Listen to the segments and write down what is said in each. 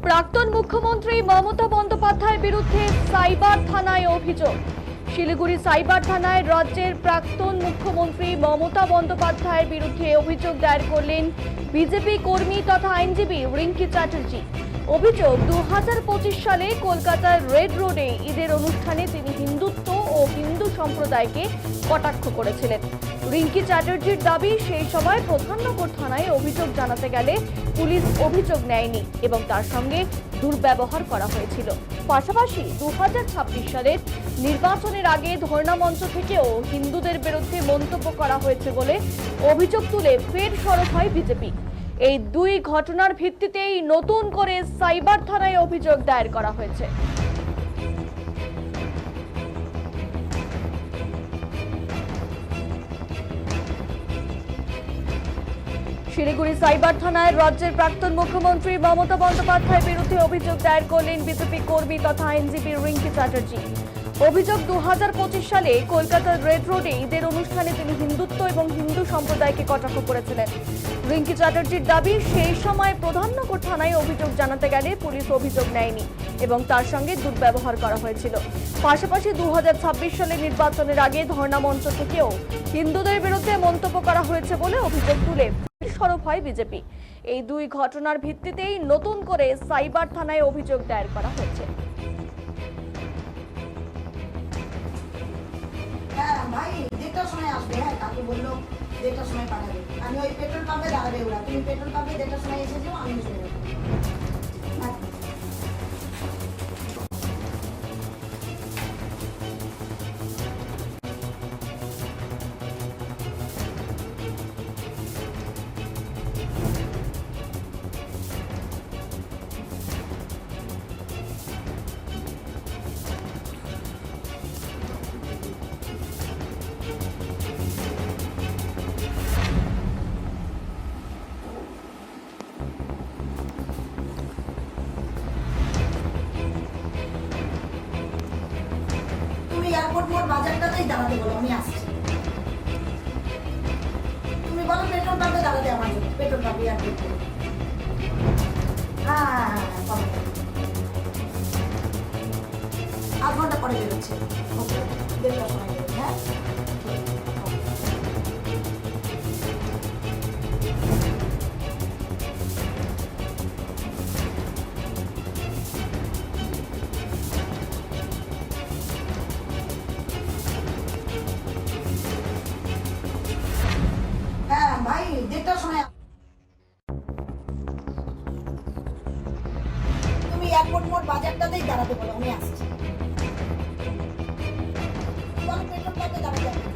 প্রাক্তন মুখ্যমন্ত্রী মমতা বন্দ্যোপাধ্যায়ের বিরুদ্ধে সাইবার থানায় অভিযোগ। শিলিগুড়ি সাইবার থানায় রাজ্যের প্রাক্তন মুখ্যমন্ত্রী মমতা বন্দ্যোপাধ্যায়ের বিরুদ্ধে অভিযোগ দায়ের করলেন বিজেপি কর্মী তথা আইনজীবী রিঙ্কি চ্যাটার্জি। অভিযোগ, 2025 সালে কলকাতার রেড রোডে ঈদের অনুষ্ঠানে তিনি হিন্দুত্ব ও হিন্দু সম্প্রদায়কে কটাক্ষ করেছিলেন। রিঙ্কি চ্যাটার্জির দাবি, সেই সময় প্রধাননগর থানায় অভিযোগ জানাতে গেলে পুলিশ অভিযোগ নেয়নি এবং তার সঙ্গে দুর্ব্যবহার করা হয়েছিল। পাশাপাশি 2026 সালের নির্বাচনের আগে ধর্ণা মঞ্চ থেকেও হিন্দুদের বিরুদ্ধে মন্তব্য করা হয়েছে বলে অভিযোগ তুলে ফের সরব হয় বিজেপি। এই দুই ঘটনার ভিত্তিতেই নতুন করে সাইবার থানায় অভিযোগ দায়ের করা হয়েছে। শিলিগুড়ি সাইবার থানায় রাজ্যের প্রাক্তন মুখ্যমন্ত্রী মমতা বন্দ্যোপাধ্যায়ের বিরুদ্ধে অভিযোগ দায়ের করলেন বিজেপি কর্মী তথা আইনজীবী রিঙ্কি চ্যাটার্জি। অভিযোগ, 2025 সালে কলকাতার রেড রোডে ঈদের অনুষ্ঠানে তিনি হিন্দুত্ব এবং হিন্দু সম্প্রদায়কে কটাক্ষ করেছিলেন। রিঙ্কি চ্যাটার্জির দাবি, সেই সময় প্রধাননগর থানায় অভিযোগ জানাতে গেলে পুলিশ অভিযোগ নেয়নি এবং তার সঙ্গে দুর্ব্যবহার করা হয়েছিল। পাশাপাশি 2026 সালের নির্বাচনের আগে ধর্ণা মঞ্চ থেকেও হিন্দুদের বিরুদ্ধে মন্তব্য করা হয়েছে বলে অভিযোগ তুলে সরব হয় বিজেপি। এই দুই ঘটনার ভিত্তিতেই নতুন করে সাইবার থানায় অভিযোগ দায়ের করা হয়েছে। ভাই 1:30টার সময় আসবে। হ্যাঁ, কাকু বললো 1:30টার সময় পাঠাবে। আমি ওই পেট্রোল পাম্পে দাঁড়াবে ওরা, তুমি পেট্রোল পাম্পে 1:30টার সময় এসে যাও, আমি চলে যাবো। এয়ারপোর্ট মোড় বাজারটাতেই দাঁড়াতে বলো, আমি আসছি। তুমি বলো পেট্রোল পাম্পে দাঁড়াতে আমার জন্য, পেট্রোল পাম্পে এয়ারপোর্ট। হ্যাঁ, 8 ঘন্টা পরে বেরোচ্ছে। ওকে, 1:30টার সময় বেরোবে। হ্যাঁ, ভাই 1:30টার সময় তুমি এয়ারপোর্ট মোড় বাজারটাতেই দাঁড়াতে বলো, আমি আসছি। বলো পেট্রোল পাম্পে দাঁড়াতে হবে।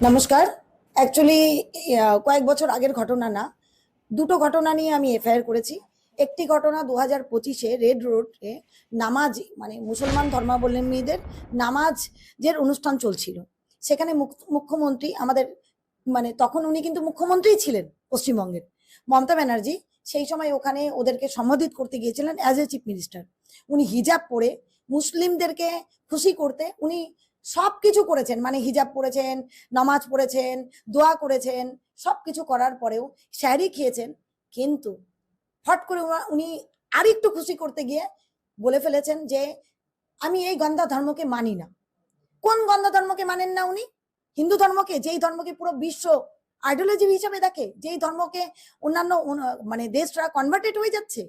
নমস্কার। অ্যাকচুয়ালি কয়েক বছর আগের ঘটনা না, দুটো ঘটনা নিয়ে আমি এফআইআর করেছি। একটি ঘটনা 2025-এ রেড রোডে নামাজ, মানে মুসলমান ধর্মাবলম্বীদের নামাজের অনুষ্ঠান চলছিল। সেখানে মুখ্যমন্ত্রী আমাদের, মানে তখন উনি কিন্তু মুখ্যমন্ত্রীই ছিলেন পশ্চিমবঙ্গের, মমতা ব্যানার্জি, সেই সময় ওখানে ওদেরকে সম্বোধিত করতে গিয়েছিলেন অ্যাজ এ চিফ মিনিস্টার। উনি হিজাব পরে মুসলিমদেরকে খুশি করতে উনি সবকিছু করেছেন, মানে হিজাব পরেছেন, নামাজ পড়েছেন, দোয়া করেছেন, সবকিছু করার পরেও শাহরি খেয়েছেন। কিন্তু হট করে উনি আরেকটু খুশি করতে গিয়ে বলে ফেলেছেন যে আমি এই গন্ধা ধর্মকে মানি না। কোন গন্ধা ধর্মকে মানেন না উনি? হিন্দু ধর্মকে, যেই ধর্মকে পুরো বিশ্ব আইডিওলজি হিসাবে দেখে, যেই ধর্মকে অন্যান্য মানে দেশরা কনভার্টেড হয়ে যাচ্ছে,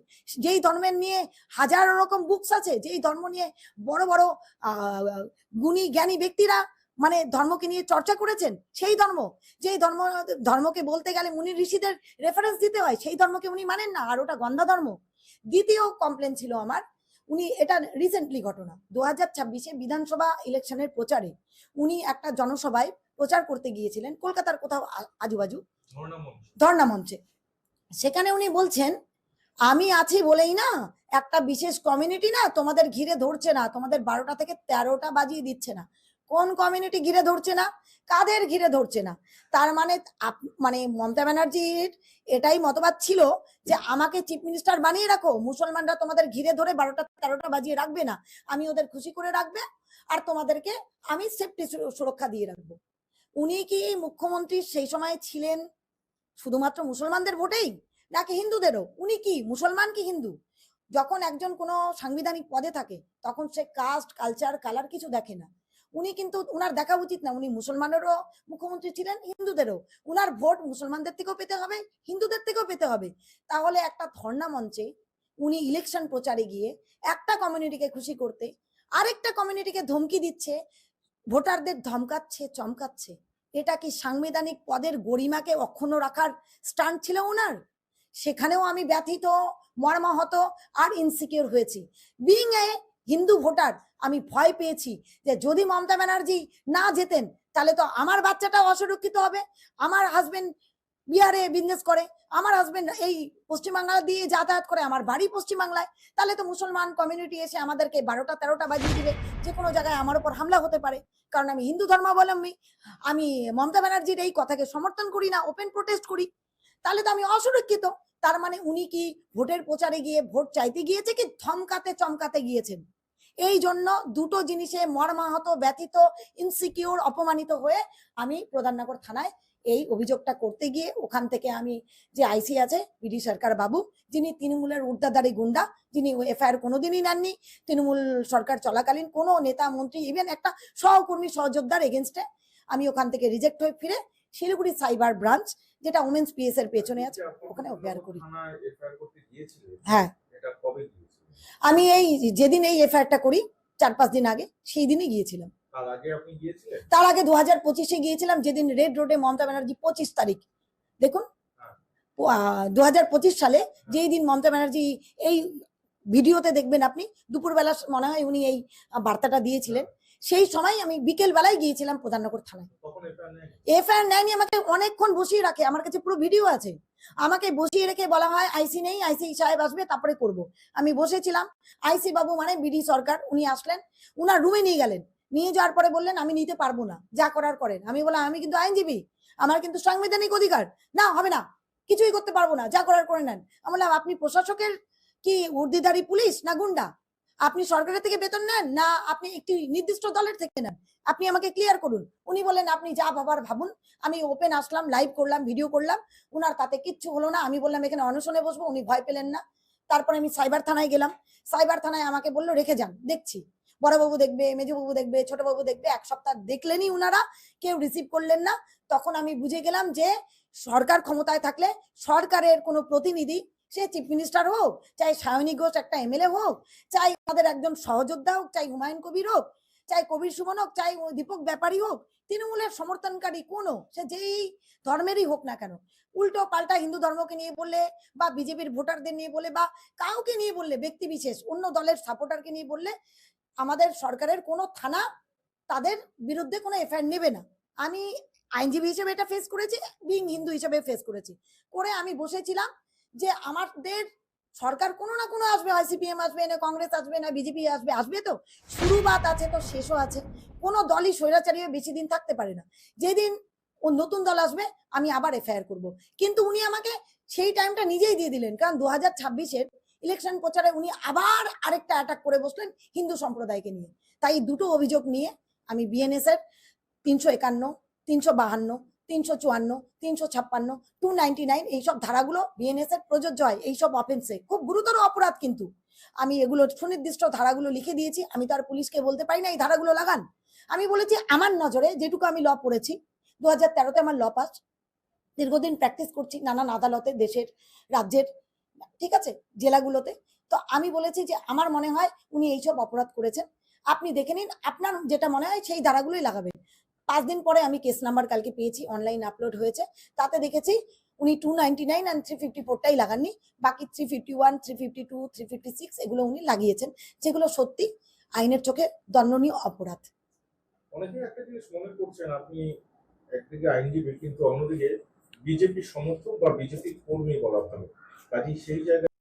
যেই ধর্মের নিয়ে হাজারো রকম বুকস আছে, যেই ধর্ম নিয়ে বড় বড় গুণী জ্ঞানী ব্যক্তিরা মানে ধর্মকে নিয়ে চর্চা করেছেন, সেই ধর্ম, যেই ধর্মকে বলতে গেলে মুনি ঋষিদের রেফারেন্স দিতে হয়, সেই ধর্মকে উনি মানেন না, আর ওটা গন্ধা ধর্ম। দ্বিতীয় কমপ্লেন ছিল আমার, উনি এটা রিসেন্টলি ঘটনা 2026-এ বিধানসভা ইলেকশনের প্রচারে উনি একটা জনসভায় প্রচার করতে গিয়েছিলেন কলকাতার কোথাও আজুবাজু ধর্ণা মঞ্চে। সেখানে উনি বলছেন, আমি আছি বলেই না একটা বিশেষ কমিউনিটি না তোমাদের ঘিরে ধরছে না, তোমাদের 12টা থেকে 13টা বাজিয়ে দিচ্ছে না। কোন কমিউনিটি ঘিরে ধরছে না, কাদের ঘিরে ধরছে না? তার মানে মানে মমতা ব্যানার্জির এটাই মতবাদ ছিল যে আমাকে চিফ মিনিস্টার বানিয়ে রাখো, মুসলমানরা তোমাদের ঘিরে ধরে 12টা 13টা বাজিয়ে রাখবে না, আমি ওদের খুশি করে রাখবে আর তোমাদেরকে আমি সেফটি সুরক্ষা দিয়ে রাখবো। উনি কি মুখ্যমন্ত্রী সেই সময় ছিলেন শুধুমাত্র মুসলমানদের ভোটেই নাকি হিন্দুদেরও? উনি কি মুসলমান কি হিন্দু? যখন একজন কোনো সাংবিধানিক পদে থাকে তখন সে কাস্ট কালচার কালার কিছু দেখে না। উনি কিন্তু উনার দেখা উচিত না, উনি মুসলমানেরও মুখ্যমন্ত্রী ছিলেন, হিন্দুদেরও। উনার ভোট মুসলমানদের থেকেও পেতে হবে, হিন্দুদের থেকেও পেতে হবে। তাহলে একটা ধর্ণা মঞ্চে উনি ইলেকশন প্রচারে গিয়ে একটা কমিউনিটিকে খুশি করতে আরেকটা কমিউনিটিকে ধমকি দিচ্ছে, ভোটারদের ধমকাচ্ছে, চমকাচ্ছে। এটা কি সাংবিধানিক পদের গরিমাকে অক্ষুণ্ণ রাখার স্টান্ট ছিল ওনার? সেখানেও আমি ব্যথিত, মর্মাহত আর ইনসিকিউর হয়েছি। বিং এ হিন্দু ভোটার আমি ভয় পেয়েছি যে যদি মমতা ব্যানার্জি না যেতেন তাহলে তো আমার বাচ্চাটা অসুরক্ষিত হবে। আমার হাজবেন্ড বিহারে বিজনেস করে, আমার হাজবেন্ড এই পশ্চিমবাংলা দিয়ে যাতায়াত করে, আমার বাড়ি পশ্চিমবাংলায়, তাহলে তো মুসলমান কমিউনিটি এসে আমাদেরকে 12টা 13টা বাজিয়ে দিবে, যে কোনো জায়গায় আমার উপর হামলা হতে পারে। কারণ আমি হিন্দু ধর্মাবলম্বী, আমি মমতা ব্যানার্জির এই কথাকে সমর্থন করি না, ওপেন প্রোটেস্ট করি, তাহলে তো আমি অসুরক্ষিত। তার মানে উনি কি ভোটের প্রচারে গিয়ে ভোট চাইতে গিয়েছে কি ধমকাতে চমকাতে গিয়েছেন? এই জন্য দুটো জিনিসে মর্মাহত, ব্যথিত, ইনসিকিউর, অপমানিত হয়ে আমি প্রধাননগর থানায় এই অভিযোগটা করতে গিয়ে ওখান থেকে আমি যে আইসি আছে বিডি সরকার বাবু, যিনি তৃণমূলের ঊর্ধ্বধারী গুন্ডা, যিনি এফআইআর কোনোদিনই নেননি, তৃণমূল সরকার চলাকালীন কোনো নেতা মন্ত্রী ইভেন একটা সহকর্মী সহযোদ্ধার এগেনস্টে আমি ওখান থেকে রিজেক্ট হয়ে ফিরে শিলিগুড়ি সাইবার ব্রাঞ্চ, যেটা ওমেন্স পিএস এর পেছনে আছে, ওখানে এফআইআর করি। হ্যাঁ, আমি এই যেদিন এই এফআইআরটা করি 4-5 দিন আগে, সেই দিনই গিয়েছিলাম। তার আগে 2025-এ গিয়েছিলাম, যেদিন রেড রোডে মমতা ব্যানার্জি 25 তারিখ, দেখুন 2025 সালে যেই দিন মমতা ব্যানার্জি এই ভিডিওতে দেখবেন আপনি দুপুরবেলা মনে হয় উনি এই বার্তাটা দিয়েছিলেন, সেই সময় আমি বিকেল বেলায় গিয়েছিলাম প্রধাননগর থানায়। এফআইআর নেয়নি, আমাকে অনেকক্ষণ বসিয়ে রাখে, আমার কাছে পুরো ভিডিও আছে। আমাকে বসিয়ে রেখে বলা হয় আইসি নেই, আইসি সাহেব আসবে তারপরে করব। আমি বসেছিলাম, আইসি বাবু মানে বিডি সরকার উনি আসলেন, উনার রুমে নিয়ে গেলেন, নিয়ে যাওয়ার পরে বললেন আমি নিতে পারবো না, যা করার করেন। আমি বললাম আমি কিন্তু আইনজীবী, আমার কিন্তু সাংবিধানিক অধিকার, না হবে না, কিছুই করতে পারবো না, যা করার করে নেন। আমি বললাম আপনি প্রশাসকের কি ঊর্ধ্বধারী পুলিশ না গুন্ডা? আপনি সরকারের থেকে বেতন নেন না আপনি একটি নির্দিষ্ট দলের থেকে নেন? আপনি আমাকে ক্লিয়ার করুন। উনি বললেন আপনি যা ভাবার ভাবুন। আমি ওপেন আসলাম, লাইভ করলাম, ভিডিও করলাম, উনার তাতে কিচ্ছু হলো না। আমি বললাম এখানে অনশনে বসবো, উনি ভয় পেলেন না। তারপরে আমি সাইবার থানায় গেলাম, সাইবার থানায় আমাকে বললো রেখে যান, দেখছি, বড়বাবু দেখবে, মেজবাবু দেখবে, ছোটবাবু দেখবে। 1 সপ্তাহ দেখলেনই উনারা, কেউ রিসিভ করলেন না। তখন আমি বুঝে গেলাম যে সরকার ক্ষমতায় থাকলে সরকারের কোনো প্রতিনিধি, সে চিফ মিনিস্টার হোক, চাই সায়নী ঘোষ একটা এমএলএ হোক, চাই আমাদের একজন সহযোদ্ধা হোক, চাই হুমায়ুন কবির হোক, চাই কবির সুমন হোক, চাই দীপক ব্যাপারী হোক, তৃণমূলের সমর্থনকারী কোনো সে যেই ধর্মেরই হোক না কেন, উল্টো পাল্টা হিন্দু ধর্মকে নিয়ে বললে বা বিজেপির ভোটারদের নিয়ে বলে বা কাউকে নিয়ে বললে, ব্যক্তি বিশেষ অন্য দলের সাপোর্টারকে নিয়ে বললে, আমাদের সরকারের কোনো থানা তাদের বিরুদ্ধে কোনো এফআইআর নেবে না। আমি আইনজীবী হিসেবে এটা ফেস করেছি, বিং হিন্দু হিসেবে ফেস করেছি। করে আমি বসেছিলাম যে আমাদের সরকার কোনো না কোনো আসবে, হয় সিপিএম আসবে, না কংগ্রেস আসবে, না বিজেপি আসবে, আসবে তো শুরুবাত আছে তো শেষও আছে। কোনো দলই স্বৈরাচারী বেশি দিন থাকতে পারে না। যেদিন ও নতুন দল আসবে আমি আবার এফআইআর করব। কিন্তু উনি আমাকে সেই টাইমটা নিজেই দিয়ে দিলেন, কারণ 2026-এর ইলেকশন প্রচারে উনি আবার আরেকটা অ্যাটাক করে বসলেন হিন্দু সম্প্রদায়কে নিয়ে। তাই দুটো অভিযোগ নিয়ে আমি বিএনএস এর 351, 352, 354, 356, 299 এইসব ধারাগুলো বিএনএস এর প্রযোজ্য হয় এইসব অফেন্সে, খুব গুরুতর অপরাধ। কিন্তু আমি এগুলো সুনির্দিষ্ট ধারাগুলো লিখে দিয়েছি। আমি তো আর পুলিশকে বলতে পারি না এই ধারাগুলো লাগান। আমি বলেছি আমার নজরে যেটুকু আমি ল পড়েছি, 2013-তে আমার ল পাস, দীর্ঘদিন প্র্যাকটিস করছি নানান আদালতে, দেশের, রাজ্যের, ঠিক আছে, জেলাগুলোতে। তো আমি বলেছি যে আমার মনে হয় উনি এইসব অপরাধ করেছেন, আপনি দেখে নিন, আপনার যেটা মনে হয় সেই ধারাগুলোই লাগাবেন। 5 দিন পরে আমি কেস নাম্বার কালকে পেয়েছি, অনলাইন আপলোড হয়েছে, তাতে দেখেছি উনি 299 আর 354টাই লাগাননি, বাকি 351, 352, 356 এগুলো উনি লাগিয়েছেন, যেগুলো সত্যি আইনের চোখে দণ্ডনীয় অপরাধ। অনেকে একটা জিনিস মনে করছেন, আপনি একদিকে আইনজীবী কিন্তু অন্যদিকে বিজেপির সমর্থক বা বিজেপি কর্মী বলা ভালো, কাজেই সেই জায়গায়